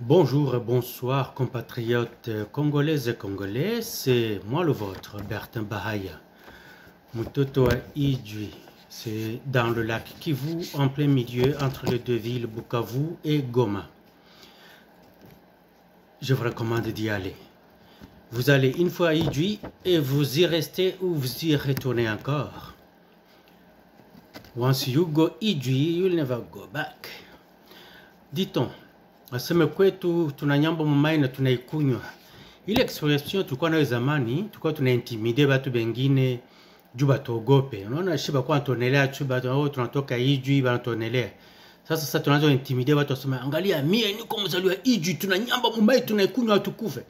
Bonjour et bonsoir compatriotes congolaises et congolais, c'est moi le vôtre, Bertin Bahaya. Mutoto à Idjui, c'est dans le lac Kivu, en plein milieu entre les deux villes Bukavu et Goma. Je vous recommande d'y aller. Vous allez une fois à Idjui et vous y restez ou vous y retournez encore. Once you go Idjui, you'll never go back. Dit-on. Aseme kwetu tunanyamba mumai na tunaikunywa. Ile expression tulikuwa nayo zamani, tulikuwa tunaintimide watu wengine juu batuogope. Unaona shiba kwa antonelea chuba tunatoka Ijwi bantonelea. Sasa tunaanza intimide watu wasema angalia mie niko mzaliwa Ijwi tunanyamba mumai tunaikunywa tukufe.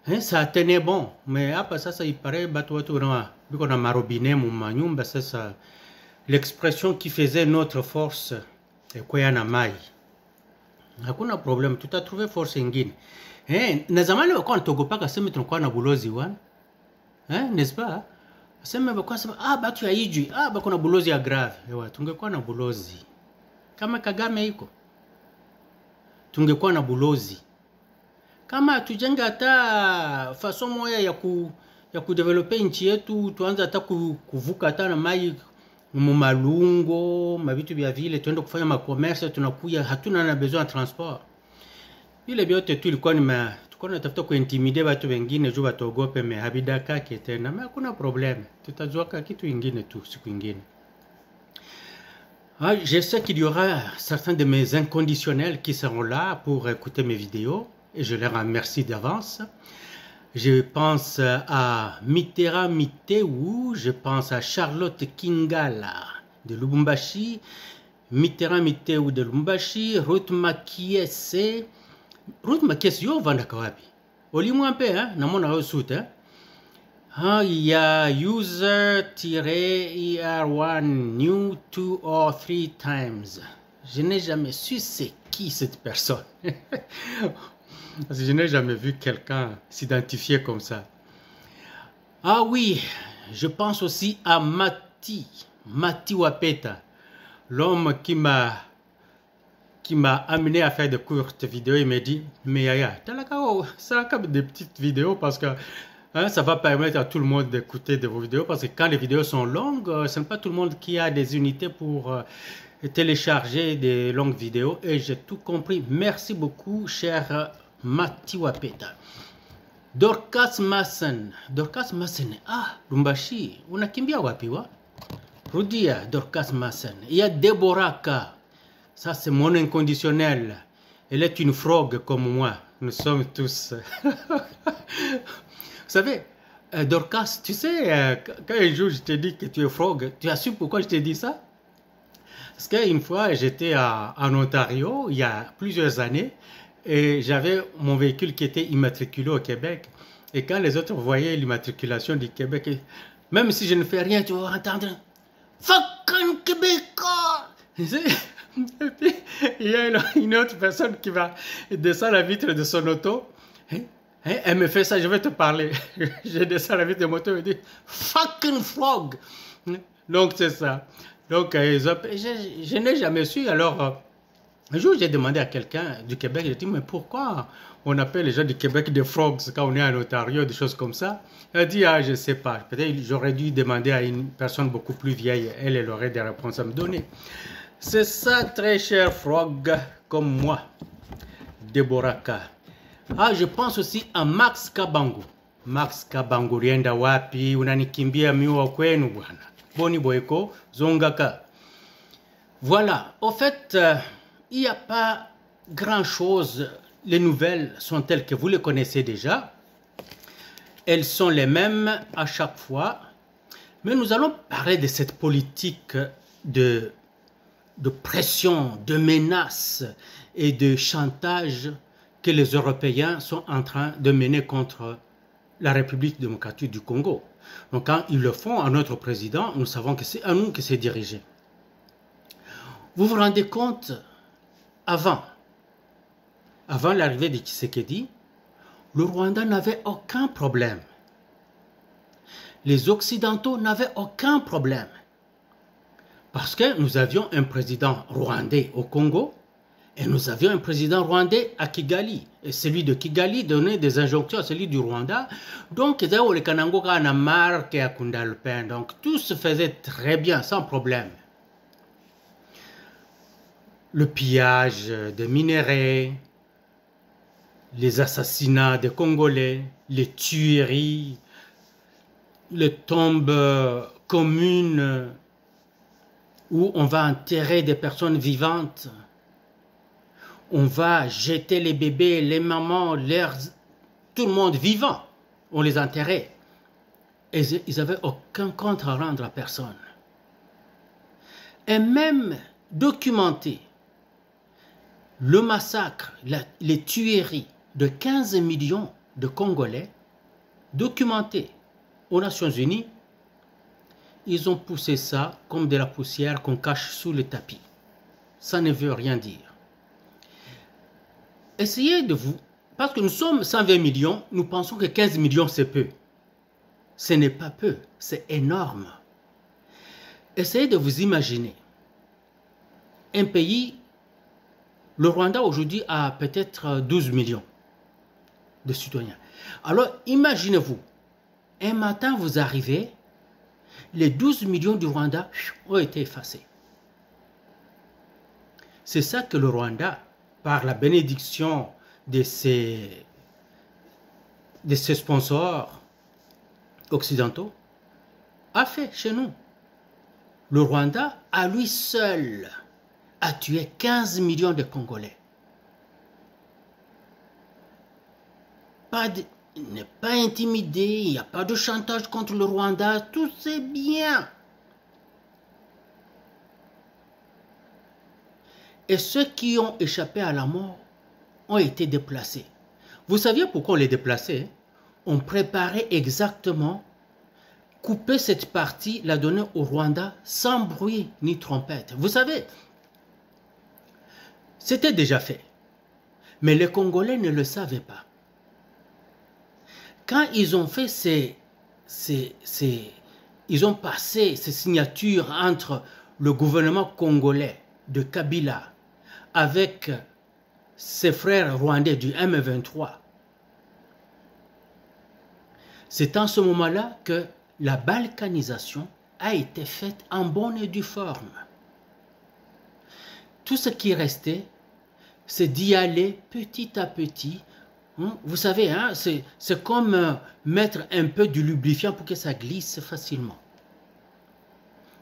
Ça tenait bon, mais hapa sasa ipare watu na biko na marobine mu manyumba sasa l'expression qui faisait notre force kwa yana mai. Hakuna problem, tutatrouver force ingine. Na zamani walikuwa wanatogopaka sema tunakuwa na bulozi wana. N'est-ce pas? Sema walikuwa sema batu ya Ijwi, bako na bulozi ya grave. Ewa, tungekuwa na bulozi. Kama Kagame iko. Tungekuwa na bulozi. Kama tujenga hata façon moya ya kudevelope nchi yetu, tuanze hata kuvuka hata na mai mumalungo, mabitu bya vile, tuende kufanya makomerse, tunakuya, hatuna na besoin de transport. Ile byote tu ilikuwa ni tulikuwa tunatafuta kuintimide watu wengine juu batogope me habidaka tena, mais hakuna problème. Tutajuaka kitu ingine tu siku ingine. Je sais qu'il y aura certains de mes inconditionnels qui seront là pour écouter mes vidéos et je les remercie d'avance. Je pense à Mitterrand Miteu, je pense à Charlotte Kingala de Lubumbashi, Mitterrand Miteu de Lubumbashi, Ruth Makiese. Ruth Makiese, yo vandaka wapi? Olimu un peu, hein? Namona osut, hein? Il y a user-er1 new 2 or 3 times. Je n'ai jamais su c'est qui cette personne. Parce que je n'ai jamais vu quelqu'un s'identifier comme ça. Ah oui, je pense aussi à Mati Wapeta, l'homme qui m'a amené à faire de courtes vidéos. Il m'a dit, mais Yaya, ça comme des petites vidéos parce que ça va permettre à tout le monde d'écouter de vos vidéos parce que quand les vidéos sont longues, ce n'est pas tout le monde qui a des unités pour télécharger des longues vidéos et j'ai tout compris. Merci beaucoup, cher Mati Wapeta. Dorcas Massen, Lumbashi, unakimbia wapi wa? Rudia, Dorcas Massen. Il y a Deboraka, ça c'est mon inconditionnel. Elle est une frog comme moi, nous sommes tous. Vous savez, Dorcas, tu sais, quand un jour je t'ai dit que tu es frog, tu as su pourquoi je t'ai dit ça? Parce qu'une fois j'étais en Ontario, il y a plusieurs années, et j'avais mon véhicule qui était immatriculé au Québec. Et quand les autres voyaient l'immatriculation du Québec, même si je ne fais rien, tu vas entendre « Fucking Québécois !» Et puis, il y a une autre personne qui va descendre la vitre de son auto. Elle me fait ça, je vais te parler. Je descends la vitre de moto et je dis « Fucking frog !» Donc c'est ça. Donc je n'ai jamais su, alors... Un jour, j'ai demandé à quelqu'un du Québec, j'ai dit, mais pourquoi on appelle les gens du Québec des frogs quand on est en Ontario, des choses comme ça? Elle a dit, je ne sais pas. Peut-être j'aurais dû demander à une personne beaucoup plus vieille. Elle aurait des réponses à me donner. C'est ça, très cher frog, comme moi, Deboraka. Je pense aussi à Max Kabangu. Max Kabangu, rienda wapi, unanikimbia miwa kwenu bwana. Boni boyko, zongaka. Voilà, au fait... il n'y a pas grand-chose. Les nouvelles sont telles que vous les connaissez déjà. Elles sont les mêmes à chaque fois. Mais nous allons parler de cette politique de pression, de menace et de chantage que les Européens sont en train de mener contre la République démocratique du Congo. Donc quand ils le font à notre président, nous savons que c'est à nous que c'est dirigé. Vous vous rendez compte? Avant l'arrivée de Tshisekedi, le Rwanda n'avait aucun problème. Les Occidentaux n'avaient aucun problème. Parce que nous avions un président rwandais au Congo Et nous avions un président rwandais à Kigali. Et celui de Kigali donnait des injonctions à celui du Rwanda. Donc, donc tout se faisait très bien, sans problème. Le pillage des minéraux, les assassinats des Congolais, les tueries, les tombes communes où on va enterrer des personnes vivantes. On va jeter les bébés, les mamans, tout le monde vivant. On les enterrait. Et ils n'avaient aucun compte à rendre à personne. Et même documenter le massacre, les tueries de 15 millions de Congolais, documentés aux Nations Unies, ils ont poussé ça comme de la poussière qu'on cache sous le tapis. Ça ne veut rien dire. Essayez de vous... Parce que nous sommes 120 millions, nous pensons que 15 millions c'est peu. Ce n'est pas peu, c'est énorme. Essayez de vous imaginer un pays... Le Rwanda aujourd'hui a peut-être 12 millions de citoyens. Alors imaginez-vous, un matin vous arrivez, les 12 millions du Rwanda ont été effacés. C'est ça que le Rwanda, par la bénédiction de ses sponsors occidentaux, a fait chez nous. Le Rwanda, à lui seul, a tué 15 millions de Congolais. Il n'est pas intimidé, il n'y a pas de chantage contre le Rwanda, tout c'est bien. Et ceux qui ont échappé à la mort ont été déplacés. Vous saviez pourquoi on les déplaçait? On préparait exactement, couper cette partie, la donner au Rwanda sans bruit ni trompette. Vous savez, c'était déjà fait. Mais les Congolais ne le savaient pas. Quand ils ont fait ils ont passé ces signatures entre le gouvernement congolais de Kabila avec ses frères rwandais du M23, c'est en ce moment-là que la balkanisation a été faite en bonne et due forme. Tout ce qui restait, c'est d'y aller petit à petit. Vous savez, hein, c'est comme mettre un peu de lubrifiant pour que ça glisse facilement.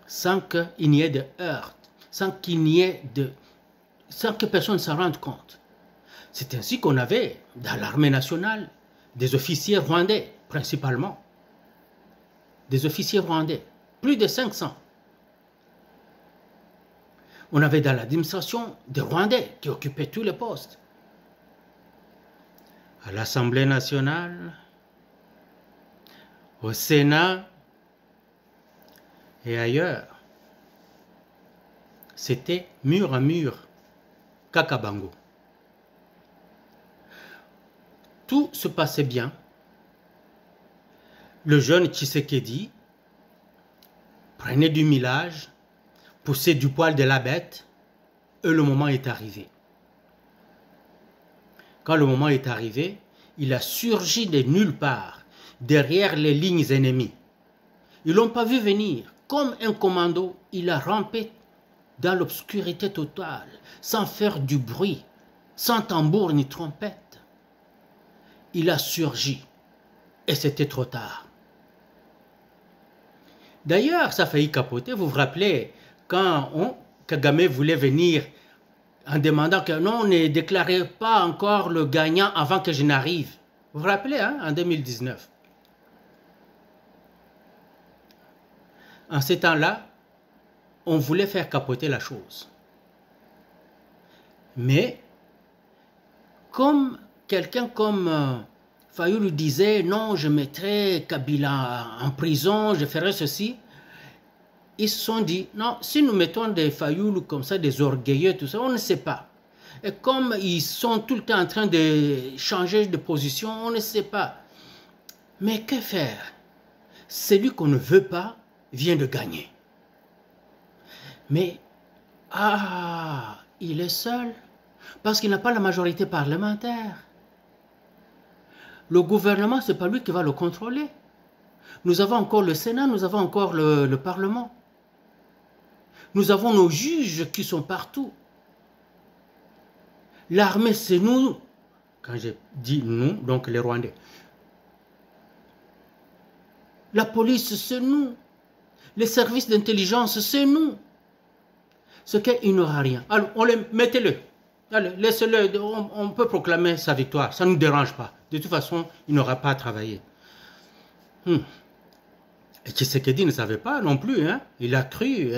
Sans qu'il n'y ait de heurts, sans que personne ne s'en rende compte. C'est ainsi qu'on avait, dans l'armée nationale, des officiers rwandais, principalement. Des officiers rwandais, plus de 500. On avait dans l'administration des Rwandais qui occupaient tous les postes. À l'Assemblée nationale, au Sénat et ailleurs. C'était mur à mur, Kakabango. Tout se passait bien. Le jeune Tshisekedi prenait du millage, poussait du poil de la bête, et le moment est arrivé. Quand le moment est arrivé, il a surgi de nulle part, derrière les lignes ennemies. Ils ne l'ont pas vu venir. Comme un commando, il a rampé dans l'obscurité totale, sans faire du bruit, sans tambour ni trompette. Il a surgi, et c'était trop tard. D'ailleurs, ça a failli capoter. Vous vous rappelez, quand Kagame voulait venir en demandant que non, ne déclarez pas encore le gagnant avant que je n'arrive. Vous vous rappelez, hein, en 2019. En ces temps-là, on voulait faire capoter la chose. Mais, comme quelqu'un comme Fayoulou disait, non, je mettrai Kabila en prison, je ferai ceci, ils se sont dit, non, si nous mettons des Fayoulou comme ça, des orgueilleux, tout ça, on ne sait pas. Et comme ils sont tout le temps en train de changer de position, on ne sait pas. Mais que faire? Celui qu'on ne veut pas vient de gagner. Mais, il est seul. Parce qu'il n'a pas la majorité parlementaire. Le gouvernement, ce n'est pas lui qui va le contrôler. Nous avons encore le Sénat, nous avons encore le Parlement. Nous avons nos juges qui sont partout. L'armée, c'est nous. Quand j'ai dit nous, donc les Rwandais. La police, c'est nous. Les services d'intelligence, c'est nous. Ce qu'il n'aura rien. Alors, mettez-le. Allez, laissez-le. On peut proclamer sa victoire. Ça ne nous dérange pas. De toute façon, il n'aura pas à travailler. Et Tshisekedi ne savait pas non plus. Hein. Il a cru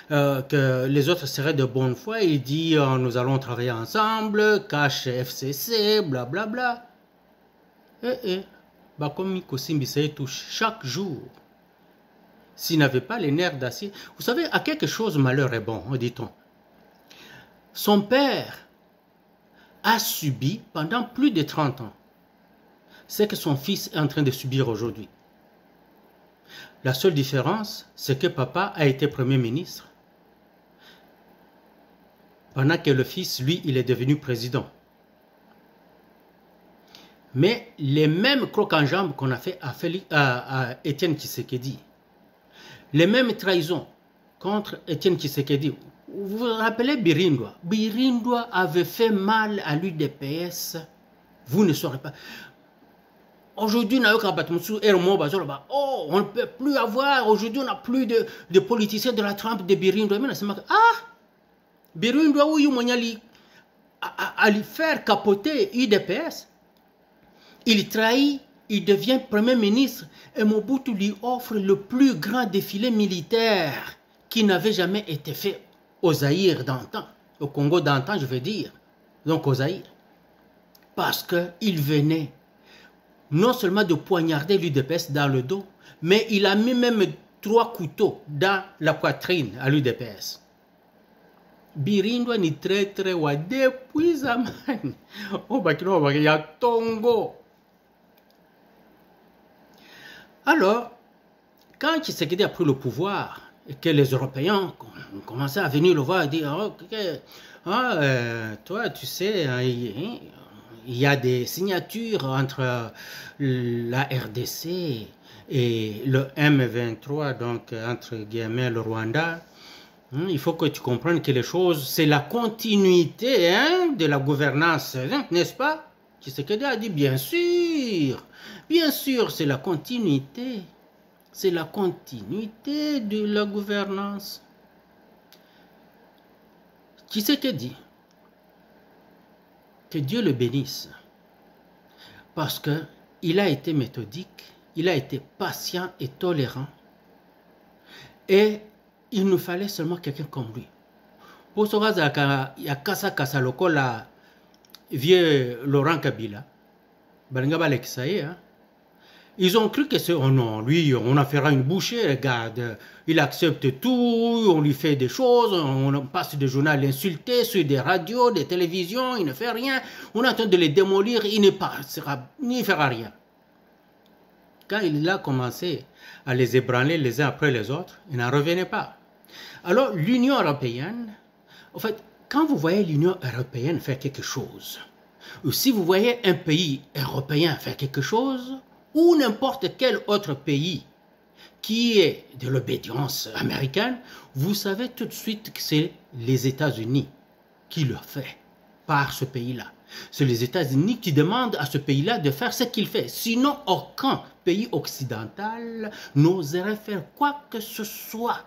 que les autres seraient de bonne foi. Il dit nous allons travailler ensemble, cache FCC, blablabla. Bakomi Kosimbi touche chaque jour. S'il n'avait pas les nerfs d'acier. Vous savez, à quelque chose, malheur est bon, dit-on. Son père a subi pendant plus de 30 ans ce que son fils est en train de subir aujourd'hui. La seule différence, c'est que papa a été Premier ministre, pendant que le fils, lui, il est devenu président. Mais les mêmes crocs en jambes qu'on a fait à Étienne Tshisekedi, les mêmes trahisons contre Étienne Tshisekedi. Vous vous rappelez Birindwa? Birindwa avait fait mal à l'UDPS. Vous ne saurez pas. Aujourd'hui, on ne peut plus avoir. Aujourd'hui, on n'a plus de politiciens de la trempe de Birindwa. Birindwa, où il a lui faire capoter l'UDPS. Il trahit, il devient Premier ministre. Et Mobutu lui offre le plus grand défilé militaire qui n'avait jamais été fait au Zaïre d'antan, au Congo d'antan, je veux dire, donc au Zaïre. Parce qu'il venait non seulement de poignarder l'UDPS dans le dos, mais il a mis même 3 couteaux dans la poitrine à l'UDPS. Birindwa ni traître wa depuis zamani. Il y a Tongo. Alors, quand Tshisekedi a pris le pouvoir, et que les Européens ont commencé à venir le voir et dire toi, tu sais, il y a des signatures entre la RDC et le M23, donc entre guillemets le Rwanda. Il faut que tu comprennes que les choses, c'est la continuité de la gouvernance, n'est-ce pas? Tshisekedi a dit bien sûr, c'est la continuité. C'est la continuité de la gouvernance. Tshisekedi, que Dieu le bénisse, parce qu'il a été méthodique, il a été patient et tolérant, et il nous fallait seulement quelqu'un comme lui. Pour ce cas, il y a Kasa Lokola, vieux Laurent Kabila, ils ont cru que c'est, oh non, lui, on en fera une bouchée, regarde, il accepte tout, on lui fait des choses, on passe des journaux l'insulter sur des radios, des télévisions, il ne fait rien, on est en train de les démolir, il ne fera rien. Quand il a commencé à les ébranler les uns après les autres, il n'en revenait pas. Alors l'Union européenne, en fait, quand vous voyez l'Union européenne faire quelque chose, ou si vous voyez un pays européen faire quelque chose, ou n'importe quel autre pays qui est de l'obédience américaine, vous savez tout de suite que c'est les États-Unis qui le fait par ce pays-là. C'est les États-Unis qui demandent à ce pays-là de faire ce qu'il fait. Sinon, aucun pays occidental n'oserait faire quoi que ce soit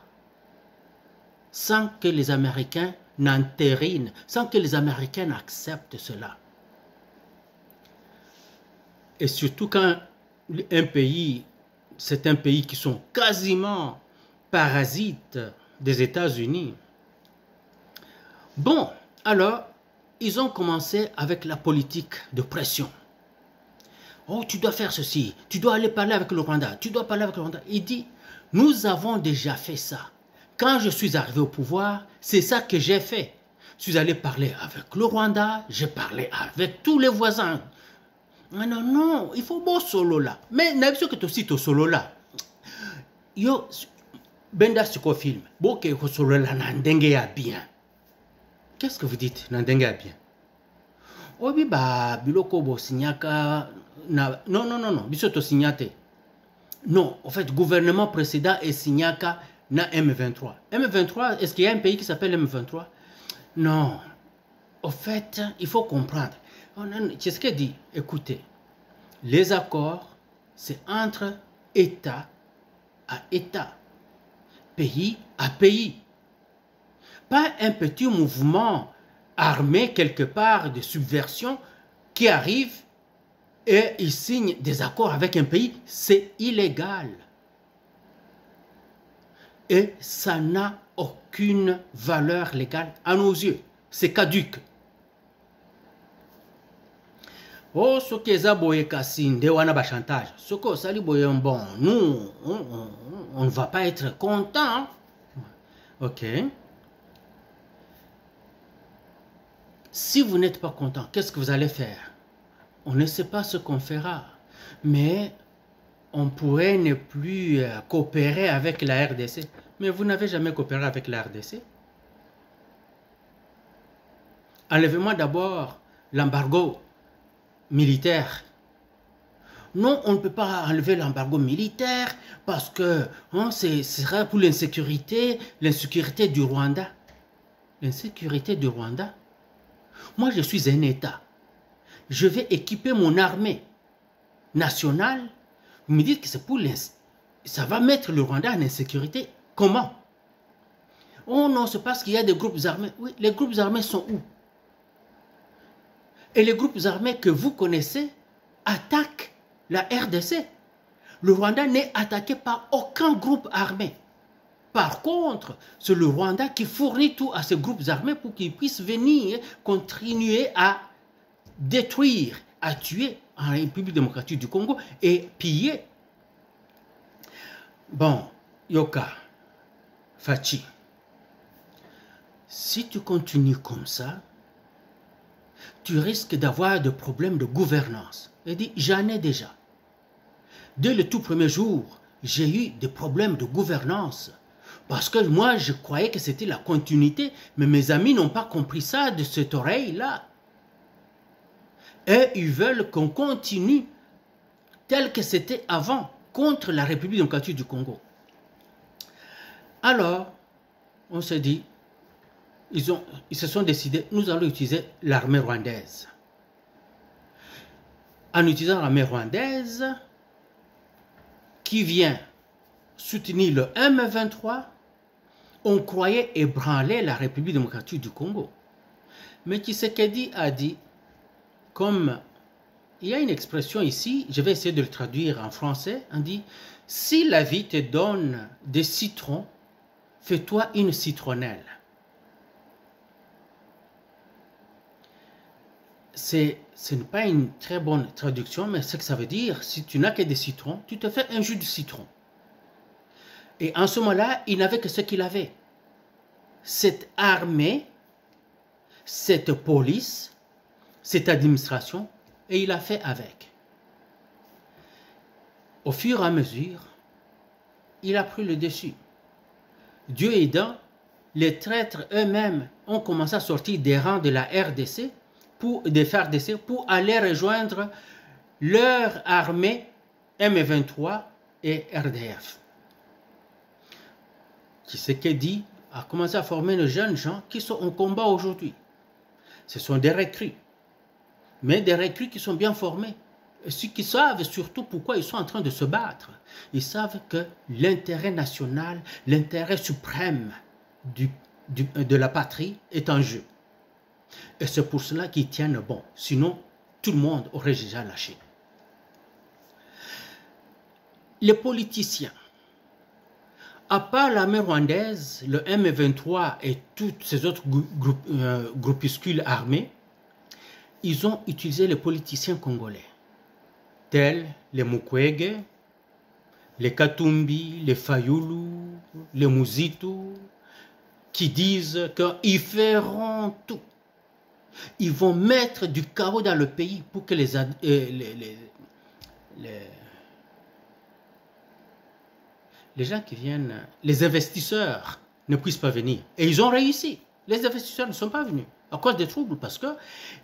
sans que les Américains n'entérinent, sans que les Américains acceptent cela. Et surtout quand un pays, c'est un pays qui sont quasiment parasites des États-Unis. Bon, alors, ils ont commencé avec la politique de pression. Oh, tu dois faire ceci, tu dois aller parler avec le Rwanda, tu dois parler avec le Rwanda. Il dit, nous avons déjà fait ça. Quand je suis arrivé au pouvoir, c'est ça que j'ai fait. Je suis allé parler avec le Rwanda, j'ai parlé avec tous les voisins. Non, il faut bon solo là. Mais n'a pas que tu cites au solo là. Yo, Benda Siko film. Bon que solo là n'endenge ya bien. Qu'est-ce que vous dites n'endenge ya bien? obi ba biloko bo signaka na non non non non biso to signate. Non, en fait, gouvernement précédent est signaka na M23. M23, est-ce qu'il y a un pays qui s'appelle M23? Non. En fait, il faut comprendre. C'est ce qu'elle dit. Écoutez, les accords, c'est entre État à État, pays à pays. Pas un petit mouvement armé quelque part de subversion qui arrive et il signe des accords avec un pays. C'est illégal. Et ça n'a aucune valeur légale à nos yeux. C'est caduque. Oh, ce qui est aboye kassin, de wana ba chantage. Ce que ça boye bon, nous, on ne va pas être content. Ok. Si vous n'êtes pas content, qu'est-ce que vous allez faire? On ne sait pas ce qu'on fera, mais on pourrait ne plus coopérer avec la RDC. Mais vous n'avez jamais coopéré avec la RDC. Enlevez-moi d'abord l'embargo militaire. Non, on ne peut pas enlever l'embargo militaire parce que ce sera pour l'insécurité du Rwanda. L'insécurité du Rwanda. Moi, je suis un État. Je vais équiper mon armée nationale. Vous me dites que c'est pour ça va mettre le Rwanda en insécurité. Comment? Oh non, c'est parce qu'il y a des groupes armés. Oui, les groupes armés sont où? Et les groupes armés que vous connaissez attaquent la RDC. Le Rwanda n'est attaqué par aucun groupe armé. Par contre, c'est le Rwanda qui fournit tout à ces groupes armés pour qu'ils puissent venir continuer à détruire, à tuer en République démocratique du Congo et piller. Bon, Yoka, Fachi, si tu continues comme ça, tu risques d'avoir des problèmes de gouvernance. Il dit, j'en ai déjà. Dès le tout premier jour, j'ai eu des problèmes de gouvernance. Parce que moi, je croyais que c'était la continuité, mais mes amis n'ont pas compris ça de cette oreille-là. Et ils veulent qu'on continue tel que c'était avant, contre la République démocratique du Congo. Alors, on s'est dit, ils se sont décidés, nous allons utiliser l'armée rwandaise. En utilisant l'armée rwandaise, qui vient soutenir le M23, on croyait ébranler la République démocratique du Congo. Mais Tshisekedi a dit, comme il y a une expression ici, je vais essayer de le traduire en français, on dit, si la vie te donne des citrons, fais-toi une citronnelle. Ce n'est pas une très bonne traduction, mais ce que ça veut dire, si tu n'as que des citrons, tu te fais un jus de citron. Et en ce moment-là, il n'avait que ce qu'il avait. Cette armée, cette police, cette administration, et il a fait avec. Au fur et à mesure, il a pris le dessus. Dieu aidant, les traîtres eux-mêmes ont commencé à sortir des rangs de la RDC, des FARDC, pour aller rejoindre leur armée M23 et RDF. Tshisekedi a commencé à former de jeunes gens qui sont en combat aujourd'hui. Ce sont des recrues, mais des recrues qui sont bien formés. Et ceux qui savent surtout pourquoi ils sont en train de se battre. Ils savent que l'intérêt national, l'intérêt suprême de la patrie est en jeu. Et c'est pour cela qu'ils tiennent bon. Sinon, tout le monde aurait déjà lâché. Les politiciens, à part l'armée rwandaise, le M23 et tous ces autres groupuscules armés, ils ont utilisé les politiciens congolais, tels les Mukwege, les Katumbi, les Fayulu, les Muzitu, qui disent qu'ils feront tout. Ils vont mettre du chaos dans le pays pour que les gens qui viennent, les investisseurs ne puissent pas venir. Et ils ont réussi. Les investisseurs ne sont pas venus. À cause des troubles, parce que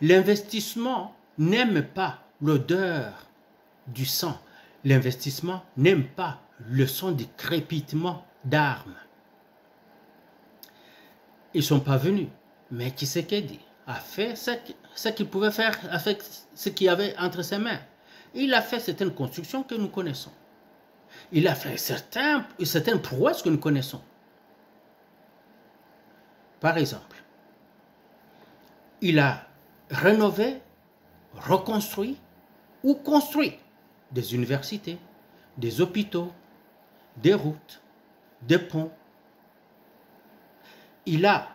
l'investissement n'aime pas l'odeur du sang. L'investissement n'aime pas le son du crépitement d'armes. Ils ne sont pas venus. Mais Tshisekedi a fait ce qu'il pouvait faire avec ce qu'il y avait entre ses mains. Il a fait certaines constructions que nous connaissons. Il a fait certaines prouesses que nous connaissons. Par exemple, il a rénové, reconstruit ou construit des universités, des hôpitaux, des routes, des ponts. Il a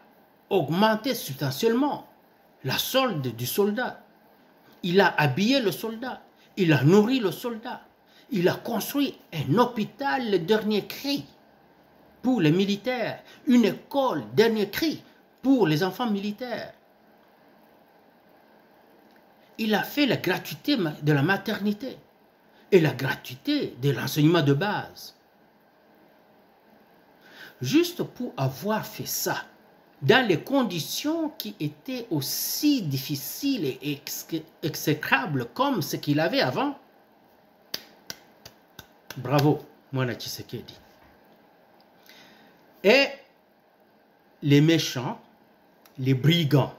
augmenté substantiellement la solde du soldat. Il a habillé le soldat. Il a nourri le soldat. Il a construit un hôpital, le dernier cri, pour les militaires. Une école, dernier cri, pour les enfants militaires. Il a fait la gratuité de la maternité et la gratuité de l'enseignement de base. Juste pour avoir fait ça, dans les conditions qui étaient aussi difficiles et exécrables comme ce qu'il avait avant. Bravo, Mwana Tshisekedi. Et les méchants, les brigands,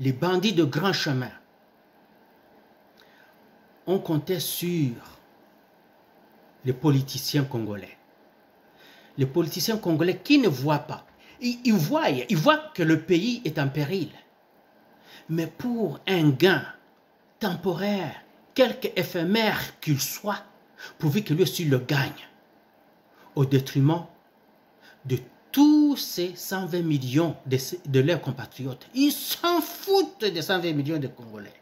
les bandits de grand chemin, on comptait sur les politiciens congolais. Les politiciens congolais qui ne voient pas. Ils voient que le pays est en péril. Mais pour un gain temporaire, quelque éphémère qu'il soit, pourvu que lui aussi le gagne, au détriment de tous ces 120 millions de leurs compatriotes. Ils s'en foutent des 120 millions de Congolais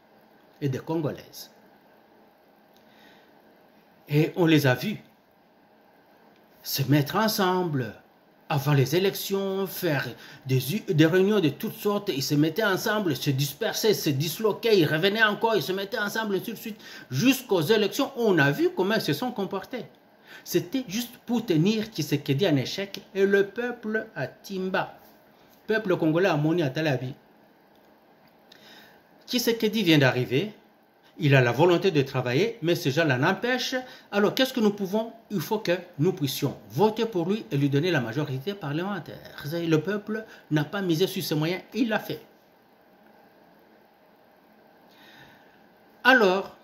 et de Congolaises. Et on les a vus se mettre ensemble avant les élections, faire des réunions de toutes sortes. Ils se mettaient ensemble, se dispersaient, se disloquaient, ils revenaient encore, ils se mettaient ensemble, ainsi de suite. Jusqu'aux élections, on a vu comment ils se sont comportés. C'était juste pour tenir Tshisekedi en échec et le peuple à Timba. Le peuple congolais a moni à Talabi. Tshisekedi vient d'arriver. Il a la volonté de travailler, mais ces gens-là n'empêchent. Alors, qu'est-ce que nous pouvons? Il faut que nous puissions voter pour lui et lui donner la majorité parlementaire. Le peuple n'a pas misé sur ses moyens, il l'a fait. Alors,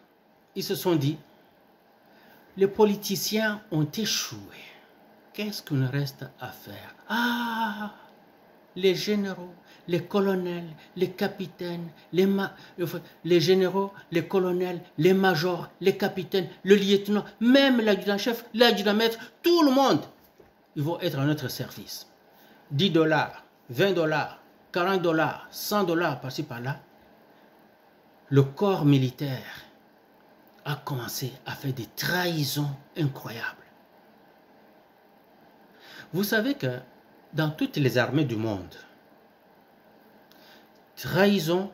ils se sont dit, les politiciens ont échoué. Qu'est-ce qu'il nous reste à faire? Ah, les généraux, les colonels, les capitaines, les généraux, les colonels, les majors, les capitaines, le lieutenant, même l'adjudant-chef, l'adjudant-maître, tout le monde, ils vont être à notre service. 10 $, 20 $, 40 $, 100 $ par-ci par-là. Le corps militaire a commencé à faire des trahisons incroyables. Vous savez que dans toutes les armées du monde, trahison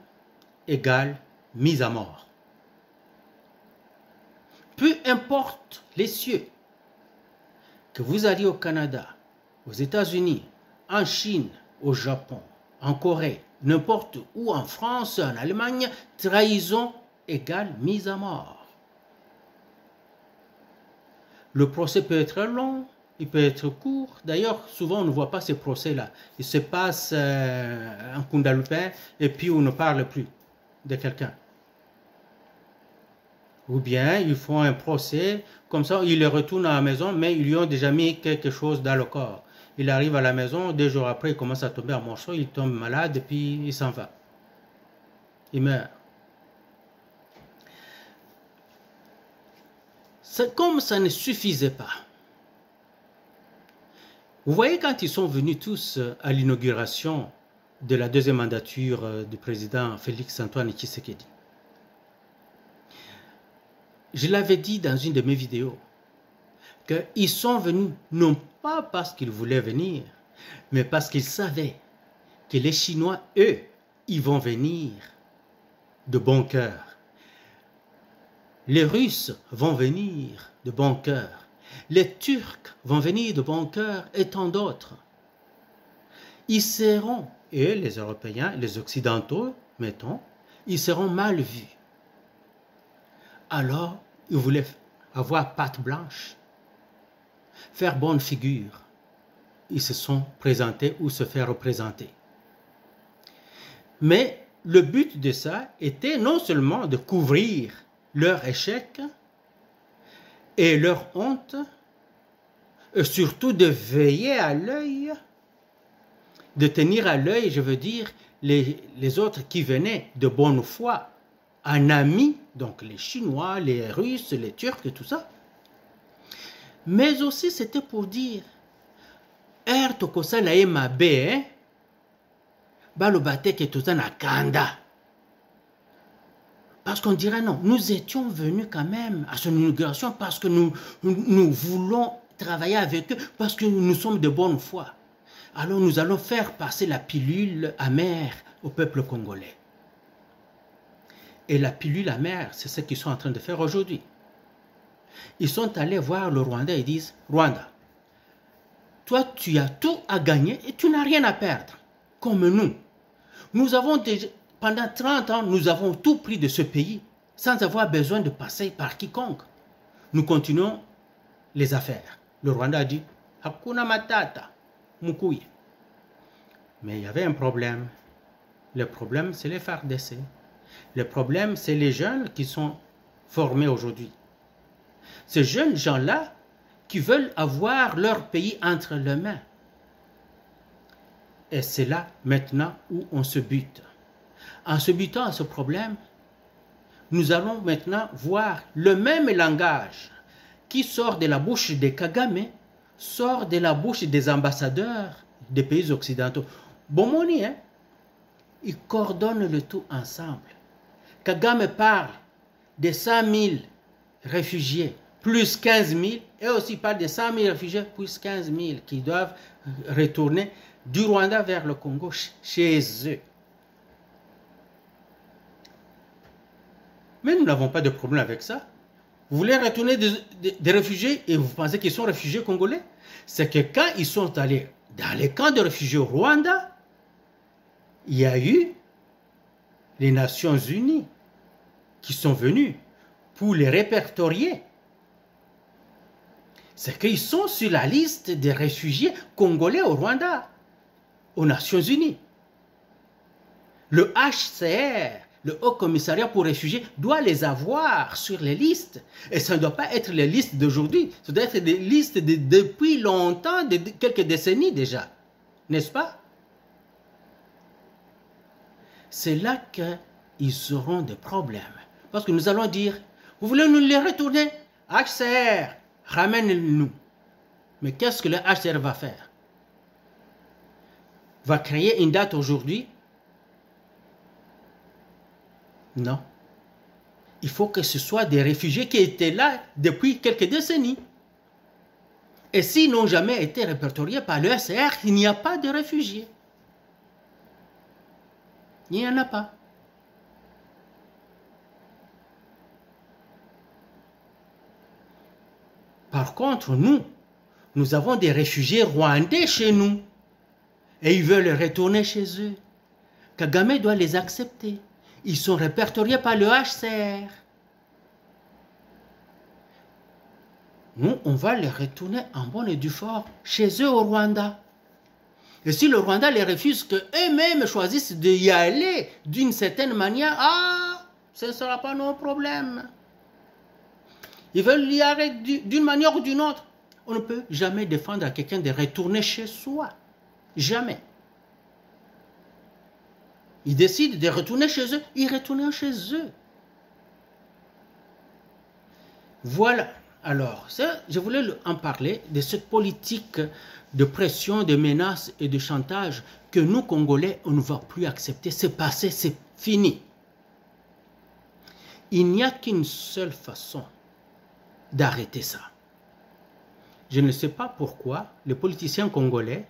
égale mise à mort. Peu importe les cieux, que vous alliez au Canada, aux États-Unis, en Chine, au Japon, en Corée, n'importe où, en France, en Allemagne, trahison égale mise à mort. Le procès peut être long, il peut être court. D'ailleurs, souvent, on ne voit pas ces procès-là. Il se passe un Kundalupin et puis on ne parle plus de quelqu'un. Ou bien, ils font un procès, comme ça, ils le retournent à la maison, mais ils lui ont déjà mis quelque chose dans le corps. Il arrive à la maison, 2 jours après, il commence à tomber en morceaux, il tombe malade et puis il s'en va. Il meurt. Comme ça ne suffisait pas. Vous voyez, quand ils sont venus tous à l'inauguration de la deuxième mandature du président Félix-Antoine Tshisekedi, je l'avais dit dans une de mes vidéos, qu'ils sont venus non pas parce qu'ils voulaient venir, mais parce qu'ils savaient que les Chinois, eux, ils vont venir de bon cœur. Les Russes vont venir de bon cœur. Les Turcs vont venir de bon cœur et tant d'autres. Ils seront et les Européens, les Occidentaux, mettons, ils seront mal vus. Alors, ils voulaient avoir patte blanche, faire bonne figure. Ils se sont présentés ou se faire représenter. Mais le but de ça était non seulement de couvrir leur échec et leur honte, et surtout de veiller à l'œil, de tenir à l'œil, je veux dire, les autres qui venaient de bonne foi, en amis, donc les Chinois, les Russes, les Turcs et tout ça. Mais aussi c'était pour dire, tokosala ye mabe, balobate ke toza na kanda. Parce qu'on dirait non, nous étions venus quand même à son inauguration parce que nous voulons travailler avec eux, parce que nous sommes de bonne foi. Alors nous allons faire passer la pilule amère au peuple congolais. Et la pilule amère, c'est ce qu'ils sont en train de faire aujourd'hui. Ils sont allés voir le Rwanda et disent, Rwanda, toi tu as tout à gagner et tu n'as rien à perdre, comme nous. Nous avons déjà, pendant 30 ans, nous avons tout pris de ce pays sans avoir besoin de passer par quiconque. Nous continuons les affaires. Le Rwanda a dit, Hakuna Matata, Mukuye. Mais il y avait un problème. Le problème, c'est les FARDC. Le problème, c'est les jeunes qui sont formés aujourd'hui. Ces jeunes gens-là qui veulent avoir leur pays entre leurs mains. Et c'est là, maintenant, où on se bute. En se butant à ce problème, nous allons maintenant voir le même langage qui sort de la bouche des Kagame, sort de la bouche des ambassadeurs des pays occidentaux. Bomoni, hein, ils coordonnent le tout ensemble. Kagame parle de 100 000 réfugiés, plus 15 000, et aussi parle de 100 000 réfugiés, plus 15 000 qui doivent retourner du Rwanda vers le Congo chez eux. Mais nous n'avons pas de problème avec ça. Vous voulez retourner des réfugiés et vous pensez qu'ils sont réfugiés congolais? C'est que quand ils sont allés dans les camps de réfugiés au Rwanda, il y a eu les Nations Unies qui sont venus pour les répertorier. C'est qu'ils sont sur la liste des réfugiés congolais au Rwanda, aux Nations Unies. Le HCR, le Haut Commissariat pour les réfugiés, doit les avoir sur les listes. Et ça ne doit pas être les listes d'aujourd'hui. Ça doit être des listes depuis longtemps, de quelques décennies déjà. N'est-ce pas? C'est là qu'ils auront des problèmes. Parce que nous allons dire, vous voulez nous les retourner? HCR, ramène-nous. Mais qu'est-ce que le HCR va faire? Va créer une date aujourd'hui? Non. Il faut que ce soit des réfugiés qui étaient là depuis quelques décennies. Et s'ils n'ont jamais été répertoriés par le HCR, il n'y a pas de réfugiés. Il n'y en a pas. Par contre, nous avons des réfugiés rwandais chez nous. Et ils veulent retourner chez eux. Kagame doit les accepter. Ils sont répertoriés par le HCR. Nous, on va les retourner en bonne et due forme chez eux au Rwanda. Et si le Rwanda les refuse, qu'eux-mêmes choisissent d'y aller d'une certaine manière, ce ne sera pas nos problèmes. Ils veulent y aller d'une manière ou d'une autre. On ne peut jamais défendre à quelqu'un de retourner chez soi. Jamais. Ils décident de retourner chez eux, ils retournent chez eux. Voilà. Alors, ça, je voulais en parler de cette politique de pression, de menaces et de chantage que nous, Congolais, on ne va plus accepter. C'est passé, c'est fini. Il n'y a qu'une seule façon d'arrêter ça. Je ne sais pas pourquoi les politiciens congolais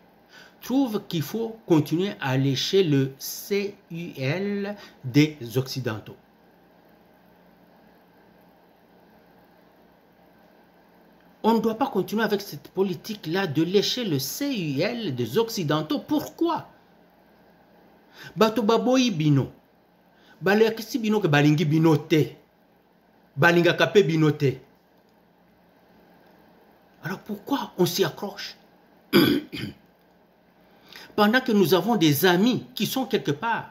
trouvent qu'il faut continuer à lécher le CUL des Occidentaux. On ne doit pas continuer avec cette politique-là de lécher le CUL des Occidentaux. Pourquoi? Bato baboyi bino. Balekisi bino ke balingi bino te. Balinga kape bino te. Alors pourquoi on s'y accroche? Pendant que nous avons des amis qui sont quelque part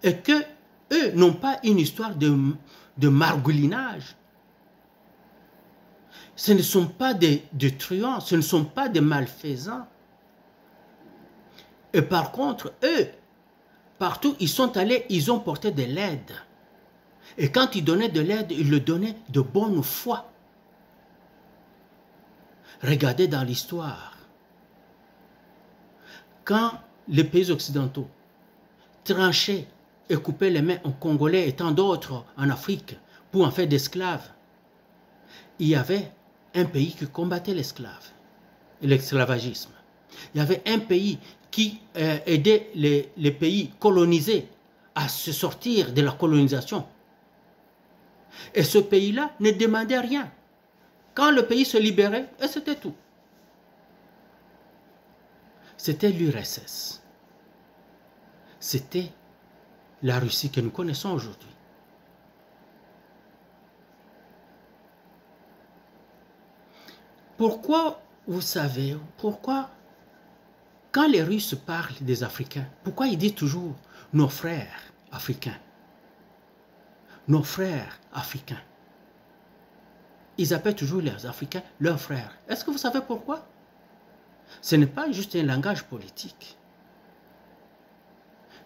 et que eux n'ont pas une histoire de margoulinage. Ce ne sont pas des truands, ce ne sont pas des malfaisants. Et par contre, eux, partout ils sont allés, ils ont porté de l'aide. Et quand ils donnaient de l'aide, ils le donnaient de bonne foi. Regardez dans l'histoire. Quand les pays occidentaux tranchaient et coupaient les mains aux Congolais et tant d'autres en Afrique pour en faire d'esclaves, il y avait un pays qui combattait l'esclavagisme. Il y avait un pays qui aidait les pays colonisés à se sortir de la colonisation. Et ce pays-là ne demandait rien. Quand le pays se libérait, et c'était tout. C'était l'URSS. C'était la Russie que nous connaissons aujourd'hui. Pourquoi, vous savez, pourquoi, quand les Russes parlent des Africains, pourquoi ils disent toujours nos frères africains? Nos frères africains. Ils appellent toujours les Africains leurs frères. Est-ce que vous savez pourquoi? Ce n'est pas juste un langage politique.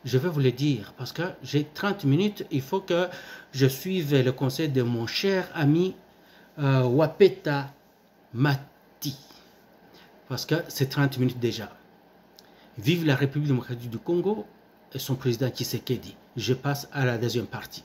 Je vais vous le dire parce que j'ai 30 minutes. Il faut que je suive le conseil de mon cher ami Wapeta Mati. Parce que c'est 30 minutes déjà. Vive la République démocratique du Congo et son président Tshisekedi. Je passe à la deuxième partie.